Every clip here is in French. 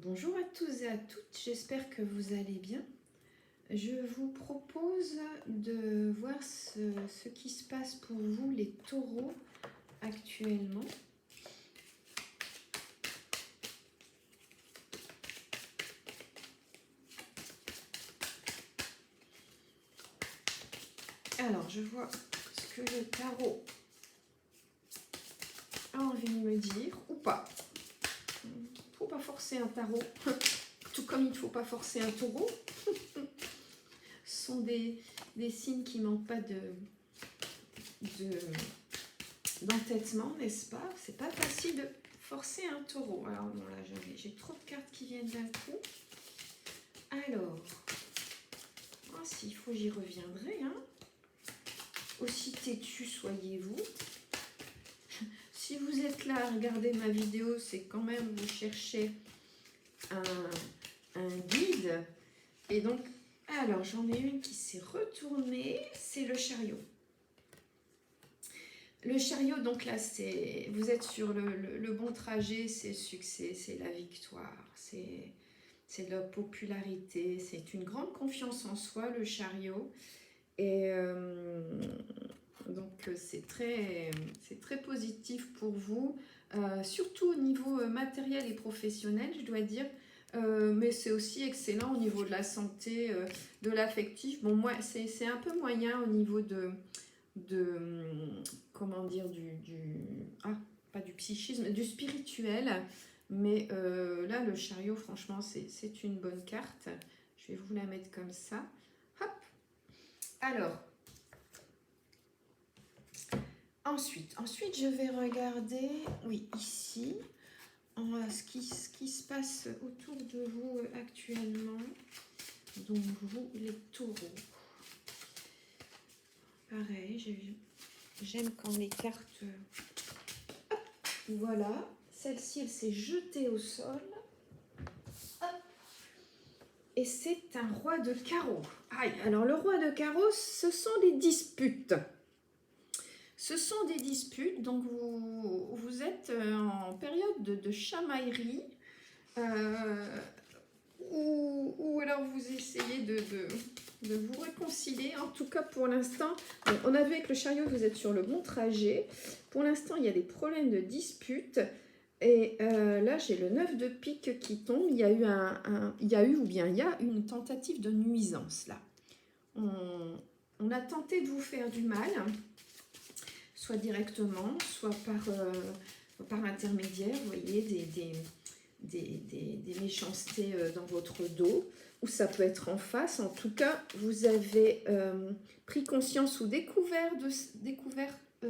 Bonjour à tous et à toutes, j'espère que vous allez bien. Je vous propose de voir ce qui se passe pour vous, les taureaux, actuellement. Alors, je vois ce que le tarot a envie de me dire, ou pas. Il ne faut pas forcer un tarot, tout comme il ne faut pas forcer un taureau. Ce sont des signes qui ne manquent pas d'entêtement, n'est-ce pas? C'est pas facile de forcer un taureau. Alors bon, là, j'ai trop de cartes qui viennent d'un coup. Alors, s'il faut, j'y reviendrai. Hein. Aussi têtu soyez-vous. Si vous êtes là à regarder ma vidéo, c'est quand même vous cherchez un guide. Et donc, alors j'en ai une qui s'est retournée, c'est le chariot. Le chariot, donc là, vous êtes sur le bon trajet, c'est le succès, c'est la victoire, c'est de la popularité, c'est une grande confiance en soi, le chariot. Et donc, c'est très positif pour vous, surtout au niveau matériel et professionnel, je dois dire. Mais c'est aussi excellent au niveau de la santé, de l'affectif. Bon, moi, c'est un peu moyen au niveau de comment dire, pas du psychisme, du spirituel. Mais là, le chariot, franchement, c'est une bonne carte. Je vais vous la mettre comme ça. Hop. Alors, ensuite, je vais regarder, oui, ici, ce qui se passe autour de vous actuellement. Donc, vous, les taureaux. Pareil, j'aime quand les cartes... Hop, voilà, celle-ci, elle s'est jetée au sol. Hop. Et c'est un roi de carreau. Aïe, alors le roi de carreau, ce sont des disputes. Ce sont des disputes, donc vous êtes en période de chamaillerie, ou alors vous essayez de vous réconcilier. En tout cas, pour l'instant, on a vu avec le chariot, vous êtes sur le bon trajet. Pour l'instant, il y a des problèmes de dispute. Et là, j'ai le 9 de pique qui tombe. Il y a eu une tentative de nuisance, là. On a tenté de vous faire du mal, soit directement, soit par intermédiaire, vous voyez, des méchancetés dans votre dos, ou ça peut être en face. En tout cas, vous avez pris conscience ou découvert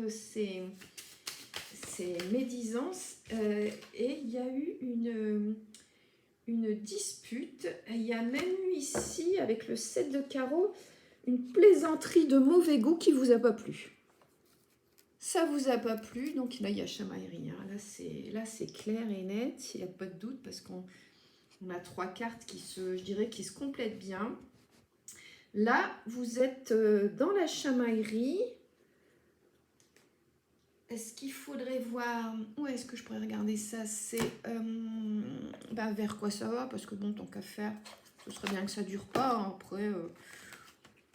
ces médisances, et il y a eu une dispute. Il y a même eu ici, avec le 7 de carreau, une plaisanterie de mauvais goût qui ne vous a pas plu. Ça vous a pas plu, donc là il y a chamaillerie. Hein. Là c'est clair et net, il n'y a pas de doute, parce qu'on a trois cartes qui se complètent bien. Là vous êtes dans la chamaillerie. Est-ce qu'il faudrait voir, où est-ce que je pourrais regarder ça? C'est vers quoi ça va, parce que bon, tant qu'à faire, ce serait bien que ça dure pas. Après,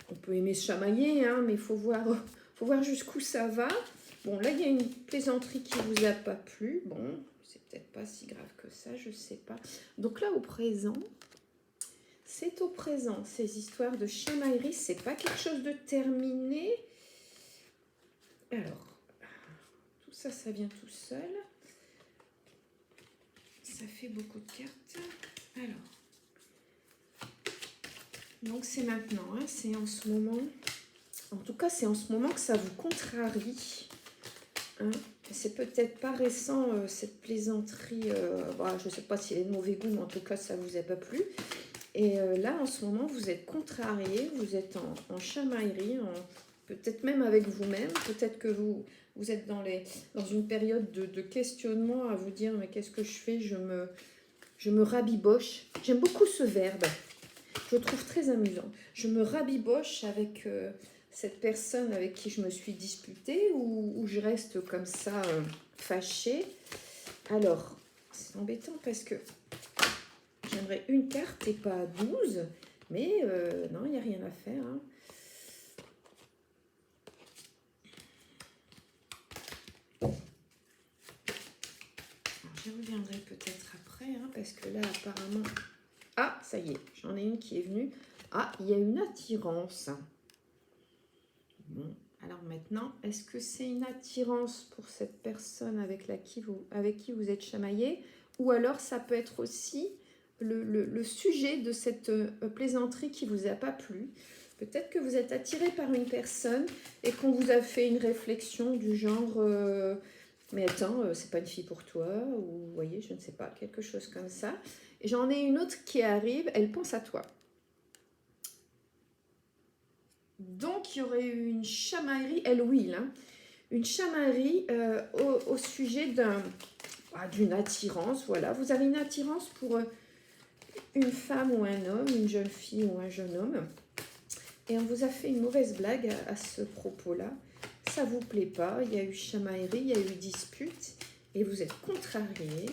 on peut aimer se chamailler, hein, mais il faut voir jusqu'où ça va. Bon, là, il y a une plaisanterie qui vous a pas plu. Bon, c'est peut-être pas si grave que ça, je sais pas. Donc là, au présent, c'est au présent. Ces histoires de chamaillerie, c'est pas quelque chose de terminé. Alors, tout ça, ça vient tout seul. Ça fait beaucoup de cartes. Alors, donc c'est maintenant, hein, c'est en ce moment. En tout cas, c'est en ce moment que ça vous contrarie. Hein. C'est peut-être pas récent, cette plaisanterie. Je ne sais pas si elle est de mauvais goût, mais en tout cas, ça ne vous a pas plu. Et là, en ce moment, vous êtes contrarié, vous êtes en chamaillerie, peut-être même avec vous-même. Peut-être que vous êtes dans une période de questionnement, à vous dire, mais qu'est-ce que je fais? Je me rabiboche. J'aime beaucoup ce verbe. Je le trouve très amusant. Je me rabiboche avec cette personne avec qui je me suis disputée, ou je reste comme ça fâchée. Alors, c'est embêtant parce que prendrai une carte et pas 12. Mais non, il n'y a rien à faire. Hein. Alors, j'y reviendrai peut-être après, hein, parce que là, apparemment... Ah, ça y est, j'en ai une qui est venue. Ah, il y a une attirance. Bon, alors maintenant, est-ce que c'est une attirance pour cette personne avec qui vous êtes chamaillé? Ou alors, ça peut être aussi le sujet de cette plaisanterie qui ne vous a pas plu. Peut-être que vous êtes attiré par une personne et qu'on vous a fait une réflexion du genre mais attends, c'est pas une fille pour toi, ou vous voyez, je ne sais pas, quelque chose comme ça. Et j'en ai une autre qui arrive, elle pense à toi. Donc, il y aurait eu une chamaillerie, elle oui, hein, une chamaillerie au sujet d'une attirance, voilà. Vous avez une attirance pour une femme ou un homme, une jeune fille ou un jeune homme. Et on vous a fait une mauvaise blague à ce propos-là. Ça ne vous plaît pas, il y a eu chamaillerie, il y a eu dispute, et vous êtes contrarié.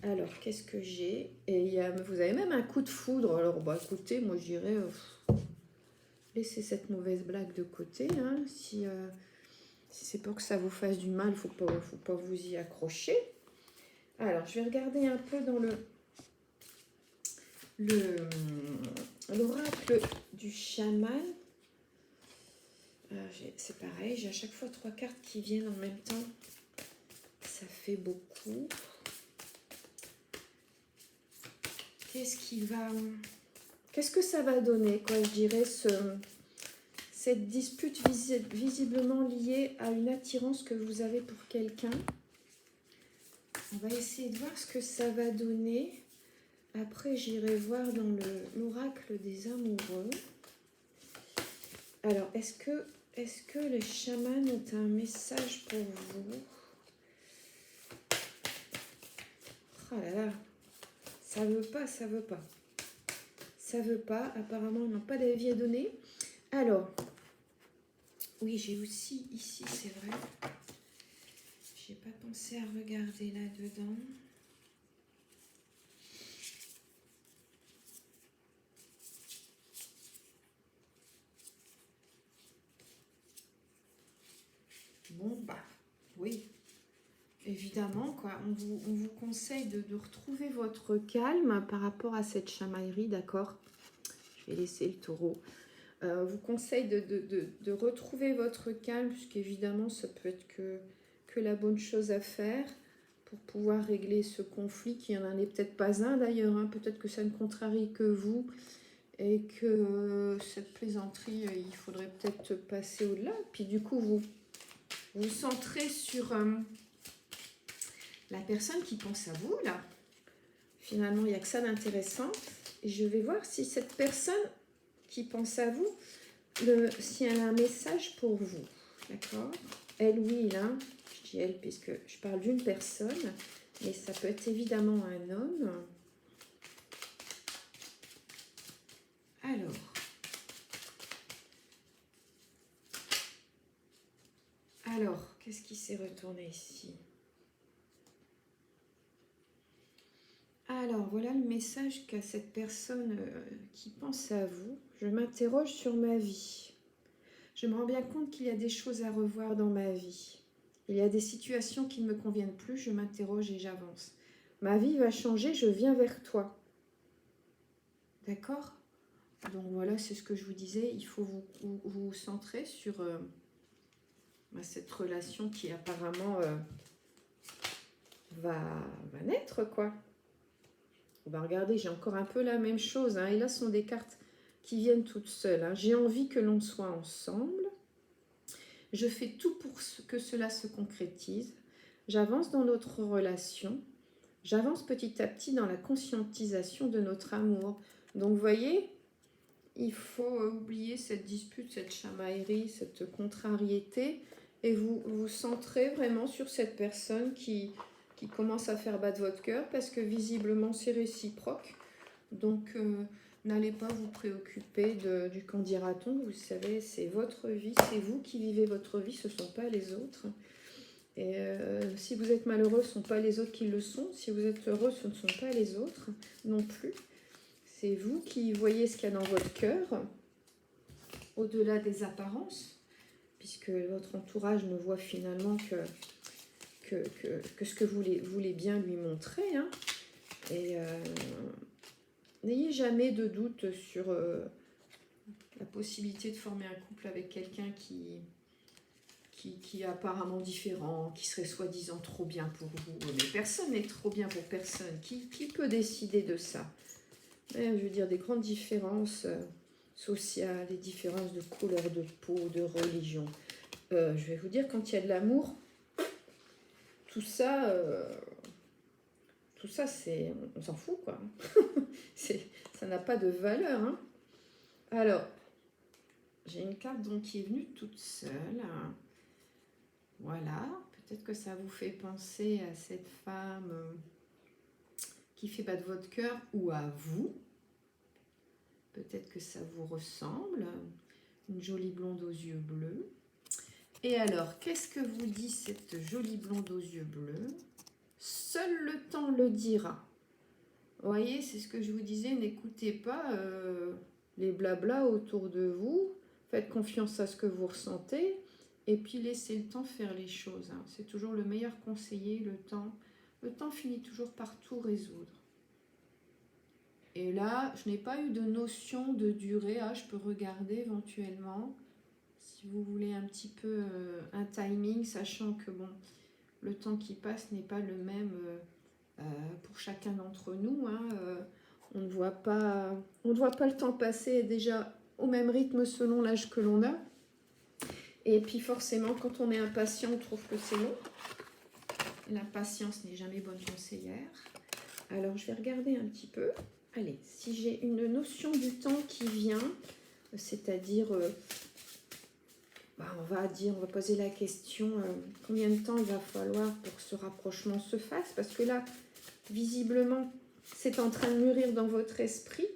Alors, qu'est-ce que j'ai? Et vous avez même un coup de foudre. Alors, bah écoutez, moi je dirais, laissez cette mauvaise blague de côté. Hein. Si c'est pour que ça vous fasse du mal, il ne faut pas vous y accrocher. Alors, je vais regarder un peu dans l'oracle du chaman. C'est pareil, j'ai à chaque fois 3 cartes qui viennent en même temps. Ça fait beaucoup. Qu'est-ce que ça va donner, quoi, je dirais, cette dispute visiblement liée à une attirance que vous avez pour quelqu'un. On va essayer de voir ce que ça va donner. Après, j'irai voir dans l'oracle des amoureux. Alors, est-ce que les chamans ont un message pour vous? Oh là là, ça veut pas. Ça veut pas, apparemment, ils n'ont pas d'avis à donner. Alors, oui, j'ai aussi ici, c'est vrai. J'ai pas pensé à regarder là-dedans. Bon, bah, oui. Évidemment, quoi. On vous conseille de retrouver votre calme par rapport à cette chamaillerie, d'accord? Je vais laisser le taureau. On vous conseille de retrouver votre calme, puisqu'évidemment, ça peut être que la bonne chose à faire pour pouvoir régler ce conflit, qui n'en est peut-être pas un d'ailleurs. Hein. Peut-être que ça ne contrarie que vous et que cette plaisanterie, il faudrait peut-être passer au-delà. Puis du coup, vous centrez sur la personne qui pense à vous, là. Finalement, il n'y a que ça d'intéressant. Et je vais voir si cette personne qui pense à vous, si elle a un message pour vous. D'accord? Elle, oui, là. Je dis elle puisque je parle d'une personne. Mais ça peut être évidemment un homme. Alors, qu'est-ce qui s'est retourné ici? Alors, voilà le message qu'a cette personne qui pense à vous. Je m'interroge sur ma vie. Je me rends bien compte qu'il y a des choses à revoir dans ma vie. Il y a des situations qui ne me conviennent plus, je m'interroge et j'avance. Ma vie va changer, je viens vers toi. D'accord? Donc voilà, c'est ce que je vous disais. Il faut vous centrer sur cette relation qui apparemment va naître, quoi. Ben regardez, j'ai encore un peu la même chose. Hein, et là, ce sont des cartes qui viennent toutes seules. Hein. J'ai envie que l'on soit ensemble. Je fais tout pour que cela se concrétise. J'avance dans notre relation. J'avance petit à petit dans la conscientisation de notre amour. Donc, vous voyez, il faut oublier cette dispute, cette chamaillerie, cette contrariété et vous centrer vraiment sur cette personne qui commence à faire battre votre cœur parce que visiblement c'est réciproque. Donc n'allez pas vous préoccuper du qu'en dira-t-on. Vous savez, c'est votre vie, c'est vous qui vivez votre vie, ce ne sont pas les autres. Et si vous êtes malheureux, ce ne sont pas les autres qui le sont. Si vous êtes heureux, ce ne sont pas les autres non plus. C'est vous qui voyez ce qu'il y a dans votre cœur, au-delà des apparences, puisque votre entourage ne voit finalement que ce que vous voulez bien lui montrer. Hein. Et n'ayez jamais de doute sur la possibilité de former un couple avec quelqu'un qui est apparemment différent, qui serait soi-disant trop bien pour vous. Mais personne n'est trop bien pour personne. Qui peut décider de ça? Je veux dire, des grandes différences sociales, des différences de couleur de peau, de religion. Je vais vous dire, quand il y a de l'amour, tout ça, c'est, on s'en fout, quoi. Ça n'a pas de valeur. Hein. Alors, j'ai une carte donc qui est venue toute seule. Voilà, peut-être que ça vous fait penser à cette femme qui fait battre votre cœur ou à vous. Peut-être que ça vous ressemble. Une jolie blonde aux yeux bleus. Et alors, qu'est-ce que vous dit cette jolie blonde aux yeux bleus? Seul le temps le dira. Vous voyez, c'est ce que je vous disais, n'écoutez pas les blablas autour de vous. Faites confiance à ce que vous ressentez. Et puis laissez le temps faire les choses. Hein. C'est toujours le meilleur conseiller, le temps. Le temps finit toujours par tout résoudre. Et là, je n'ai pas eu de notion de durée. Ah, je peux regarder éventuellement. Si vous voulez un petit peu un timing, sachant que bon, le temps qui passe n'est pas le même pour chacun d'entre nous. Hein. On ne voit pas le temps passer déjà au même rythme selon l'âge que l'on a. Et puis forcément, quand on est impatient, on trouve que c'est long. L'impatience n'est jamais bonne conseillère. Alors, je vais regarder un petit peu. Allez, si j'ai une notion du temps qui vient, c'est-à-dire, on va poser la question, combien de temps il va falloir pour que ce rapprochement se fasse? Parce que là, visiblement, c'est en train de mûrir dans votre esprit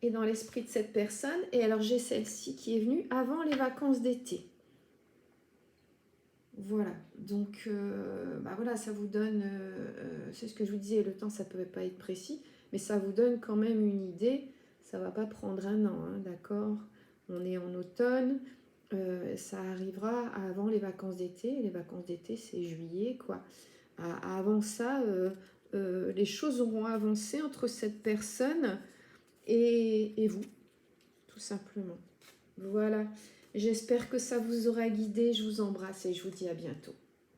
et dans l'esprit de cette personne. Et alors, j'ai celle-ci qui est venue avant les vacances d'été. Voilà, donc voilà, ça vous donne, c'est ce que je vous disais, le temps ça ne peut pas être précis, mais ça vous donne quand même une idée, ça ne va pas prendre un an, hein, d'accord? On est en automne, ça arrivera avant les vacances d'été c'est juillet, quoi. Avant ça, les choses auront avancé entre cette personne et vous, tout simplement. Voilà. J'espère que ça vous aura guidé. Je vous embrasse et je vous dis à bientôt.